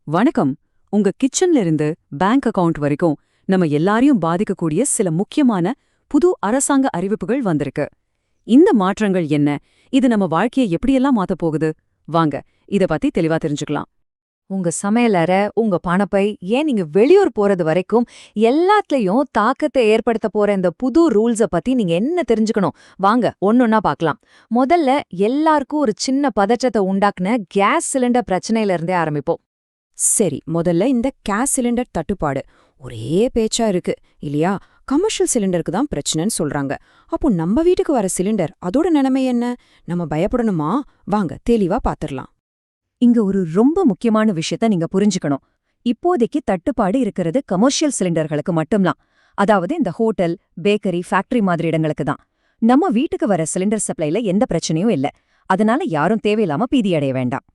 வணக்கம். உங்க கிச்சன்ல இருந்து பேங்க் அக்கவுண்ட் வரைக்கும் நம்ம எல்லாரையும் பாதிக்கக்கூடிய சில முக்கியமான புது அரசாங்க அறிவிப்புகள் வந்திருக்கு. இந்த மாற்றங்கள் என்ன? இது நம்ம வாழ்க்கையை எப்படியெல்லாம் மாத்தப் போகுது? வாங்க இத பத்தி தெளிவா தெரிஞ்சுக்கலாம். உங்க சமையலறை, உங்க பணப்பை, ஏன் நீங்க வெளியூர் போறது வரைக்கும் எல்லாத்துலயும் தாக்கத்தை ஏற்படுத்த போற இந்த புது ரூல்ஸ பத்தி நீங்க என்ன தெரிஞ்சுக்கணும்? வாங்க ஒன்னொன்னா பார்க்கலாம். முதல்ல எல்லாருக்கும் ஒரு சின்ன பதற்றத்தை உண்டாக்குன கேஸ் சிலிண்டர் பிரச்சனையில இருந்தே ஆரம்பிப்போம். சரி, முதல்ல இந்த கேஸ் சிலிண்டர் தட்டுப்பாடு ஒரே பேச்சா இருக்கு இல்லையா? கமர்ஷியல் சிலிண்டருக்கு தான் பிரச்சனைன்னு சொல்றாங்க. அப்போ நம்ம வீட்டுக்கு வர சிலிண்டர் அதோட நிலைமை என்ன? நம்ம பயப்படணுமா? வாங்க தெளிவா பாத்துரலாம். இங்க ஒரு ரொம்ப முக்கியமான விஷயத்த நீங்க புரிஞ்சுக்கணும். இப்போதைக்கு தட்டுப்பாடு இருக்கிறது கமர்ஷியல் சிலிண்டர்களுக்கு மட்டும்தான். அதாவது இந்த ஹோட்டல், பேக்கரி, ஃபேக்டரி மாதிரி இடங்களுக்கு தான். நம்ம வீட்டுக்கு வர சிலிண்டர் சப்ளைல எந்த பிரச்சனையும் இல்ல. அதனால யாரும் தேவையில்லாம பீதியடைய வேண்டாம்.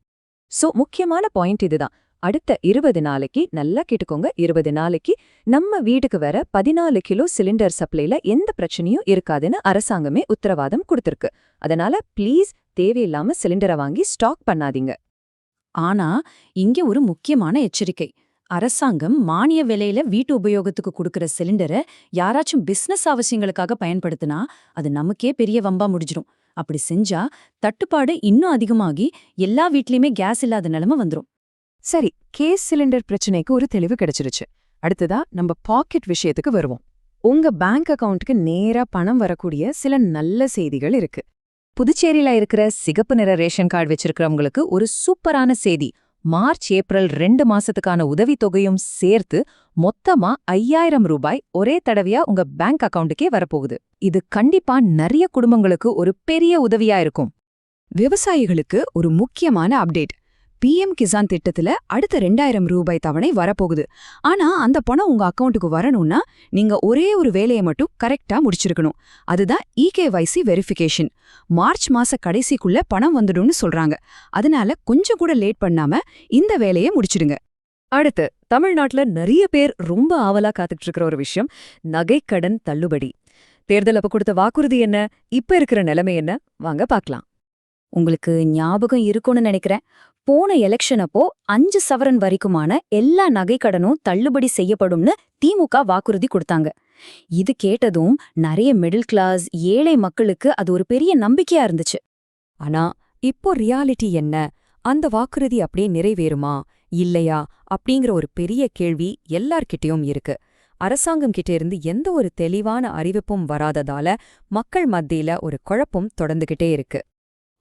சோ முக்கியமான பாயிண்ட் இதுதான். அடுத்த 20 நாளைக்கு, நல்லா கேட்டுக்கோங்க, 20 நாளைக்கு நம்ம வீட்டுக்கு வர 14 கிலோ சிலிண்டர் சப்ளைல எந்த பிரச்சனையும் இருக்காதுன்னு அரசாங்கமே உத்தரவாதம் கொடுத்திருக்கு. அதனால ப்ளீஸ் தேவையில்லாம சிலிண்டரை வாங்கி ஸ்டாக் பண்ணாதீங்க. ஆனா இங்க ஒரு முக்கியமான எச்சரிக்கை. அரசாங்கம் மானிய விலையில வீட்டு உபயோகத்துக்கு கொடுக்கற சிலிண்டரை யாராச்சும் பிசினஸ் அவசியங்களுக்காக பயன்படுத்தினா அது நமக்கே பெரிய வம்பா முடிஞ்சிரும். அப்படி செஞ்சா தட்டுப்பாடு இன்னும் அதிகமாகி எல்லா வீட்லயுமே கேஸ் இல்லாத நிலைமை வந்துரும். சரி, கேஸ் சிலிண்டர் பிரச்சனைக்கு ஒரு தெளிவு கிடைச்சிருச்சு. அடுத்ததா நம்ம பாக்கெட் விஷயத்துக்கு வருவோம். உங்க பேங்க் அக்கவுண்ட்டுக்கு நேரா பணம் வரக்கூடிய சில நல்ல செய்திகள் இருக்கு. புதுச்சேரியில இருக்கிற சிகப்பு நிற ரேஷன் கார்டு வச்சிருக்கிறவங்களுக்கு ஒரு சூப்பரான செய்தி. மார்ச், ஏப்ரல் 2 மாசத்துக்கான உதவித்தொகையும் சேர்த்து மொத்தமா 5000 ரூபாய் ஒரே தடவையா உங்க பேங்க் அக்கவுண்டுக்கே வரப்போகுது. இது கண்டிப்பா நிறைய குடும்பங்களுக்கு ஒரு பெரிய உதவியா இருக்கும். விவசாயிகளுக்கு ஒரு முக்கியமான அப்டேட். PM கிசான் திட்டத்துல அடுத்த 2000 ரூபாய் தவணை வரப்போகுது. ஆனா அந்த பணம் உங்க அக்கவுண்ட்டுக்கு வரணும்னா நீங்க ஒரே ஒரு வேலையை மட்டும் கரெக்டா முடிச்சிருக்கணும். அதுதான் EKYC வெரிஃபிகேஷன். மார்ச் மாச கடைசிக்குள்ள பணம் வந்துடும்னு சொல்றாங்க. அதனால கொஞ்சம் கூட லேட் பண்ணாம இந்த வேலையை முடிச்சிடுங்க. அடுத்து, தமிழ்நாட்டுல நிறைய பேர் ரொம்ப ஆவலா காத்துட்டு இருக்கிற ஒரு விஷயம், நகைக்கடன் தள்ளுபடி. தேர்தல் அப்ப கொடுத்த வாக்குறுதி என்ன? இப்ப இருக்கிற நிலைமை என்ன? வாங்க பார்க்கலாம். உங்களுக்கு ஞாபகம் இருக்கும்னு நினைக்கிறேன். போன எலெக்ஷன் அப்போ 5 சவரன் வரைக்குமான எல்லா நகைக்கடனும் தள்ளுபடி செய்யப்படும்னு திமுக வாக்குறுதி கொடுத்தாங்க. இது கேட்டதும் நிறைய மிடில் கிளாஸ், ஏழை மக்களுக்கு அது ஒரு பெரிய நம்பிக்கையா இருந்துச்சு. ஆனா இப்போ ரியாலிட்டி என்ன? அந்த வாக்குறுதி அப்படியே நிறைவேறுமா இல்லையா அப்படிங்கிற ஒரு பெரிய கேள்வி எல்லார்கிட்டயும் இருக்கு. அரசாங்கம் கிட்ட இருந்து எந்த ஒரு தெளிவான அறிவிப்பும் வராததால மக்கள் மத்தியில ஒரு குழப்பம் தொடர்ந்துகிட்டே இருக்கு.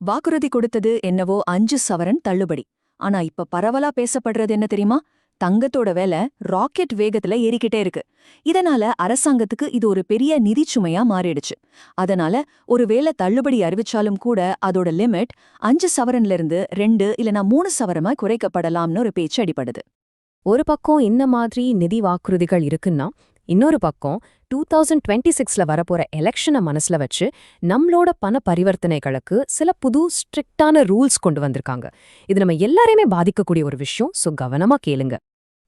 வாக்குறுதி கொடுத்தது என்னவோ 5 சவரன் தள்ளுபடி. ஆனா இப்ப பரவலா பேசப்படுறது என்ன தெரியுமா? தங்கத்தோட விலை ராக்கெட் வேகத்துல ஏறிக்கிட்டே இருக்கு. இதனால அரசாங்கத்துக்கு இது ஒரு பெரிய நிதிச்சுமையா மாறிடுச்சு. அதனால ஒருவேளை தள்ளுபடி அறிவிச்சாலும் கூட அதோட லிமிட் 5 சவரன்ல இருந்து 2 இல்லனா 3 சவரமா குறைக்கப்படலாம்னு ஒரு பேச்சு அடிபடுது. ஒரு பக்கம் இந்த மாதிரி நிதி வாக்குறுதிகள் இருக்குன்னா, இன்னொரு பக்கம் 2026ல வரப்போற எலெக்ஷனை மனசுல வச்சு நம்மளோட பண பரிவர்த்தனைகளுக்கு சில புது ஸ்ட்ரிக்டான ரூல்ஸ் கொண்டு வந்திருக்காங்க. இது நம்ம எல்லாரையுமே பாதிக்கக்கூடிய ஒரு விஷயம். சோ கவனமா கேளுங்க.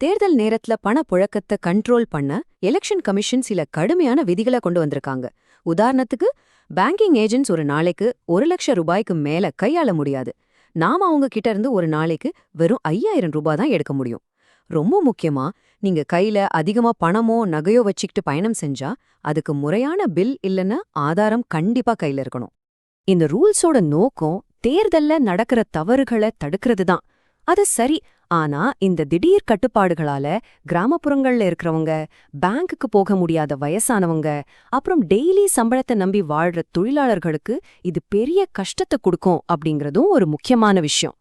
தேர்தல் நேரத்துல பண புழக்கத்தை கண்ட்ரோல் பண்ண எலெக்ஷன் கமிஷன் சில கடுமையான விதிகளை கொண்டு வந்திருக்காங்க. உதாரணத்துக்கு, பேங்கிங் ஏஜென்ட்ஸ் ஒரு நாளைக்கு 1 லட்சம் ரூபாய்க்கு மேல கையாள முடியாது. நாம அவங்க கிட்ட இருந்து ஒரு நாளைக்கு வெறும் 5000 ரூபாய் தான் எடுக்க முடியும். ரொம்ப முக்கியமா, நீங்க கையில அதிகமா பணமோ நகையோ வச்சுக்கிட்டு பயணம் செஞ்சா அதுக்கு முறையான பில் இல்லைன்னா ஆதாரம் கண்டிப்பா கையில இருக்கணும். இந்த ரூல்ஸோட நோக்கம் தேர்தல்ல நடக்கிற தவறுகளை தடுக்கிறது தான். அது சரி. ஆனா இந்த திடீர் கட்டுப்பாடுகளால கிராமப்புறங்கள்ல இருக்கிறவங்க, பேங்க்குக்கு போக முடியாத வயசானவங்க, அப்புறம் டெய்லி சம்பளத்தை நம்பி வாழ்ற தொழிலாளர்களுக்கு இது பெரிய கஷ்டத்தை கொடுக்கும் அப்படிங்கறதும் ஒரு முக்கியமான விஷயம்.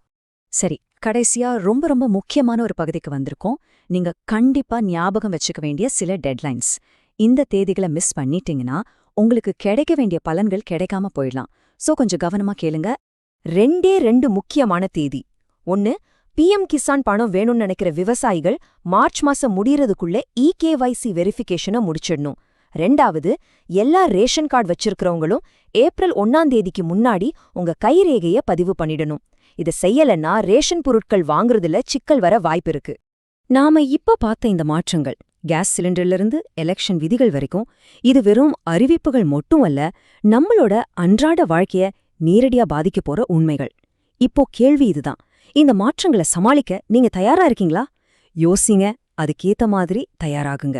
சரி, கடைசியா ரொம்ப ரொம்ப முக்கியமான ஒரு பகுதிக்கு வந்திருக்கோம். நீங்க கண்டிப்பா ஞாபகம் வச்சுக்க வேண்டிய சில டெட்லைன்ஸ். இந்த தேதிகளை மிஸ் பண்ணிட்டீங்கன்னா உங்களுக்கு கிடைக்க வேண்டிய பலன்கள் கிடைக்காம போயிடலாம். சோ கொஞ்சம் கவனமா கேளுங்க. 2 முக்கியமான தேதி. 1, PM கிசான் பணம் வேணும்னு நினைக்கிற விவசாயிகள் மார்ச் மாசம் முடியறதுக்குள்ள EKYC வெரிஃபிகேஷனை முடிச்சிடணும். 2, எல்லா ரேஷன் கார்டு வச்சிருக்கிறவங்களும் ஏப்ரல் 1ஆம் தேதிக்கு முன்னாடி உங்க கைரேகைய பதிவு பண்ணிடணும். இதை செய்யலன்னா ரேஷன் பொருட்கள் வாங்குறதுல சிக்கல் வர வாய்ப்பு இருக்கு. நாம இப்ப பார்த்த இந்த மாற்றங்கள், கேஸ் சிலிண்டர்ல இருந்து எலெக்ஷன் விதிகள் வரைக்கும், இது வெறும் அறிவிப்புகள் மட்டும் அல்ல, நம்மளோட அன்றாட வாழ்க்கைய நேரடியா பாதிக்க போற உண்மைகள். இப்போ கேள்வி இதுதான், இந்த மாற்றங்களை சமாளிக்க நீங்க தயாரா இருக்கீங்களா? யோசிங்க, அதுக்கேத்த மாதிரி தயாராகுங்க.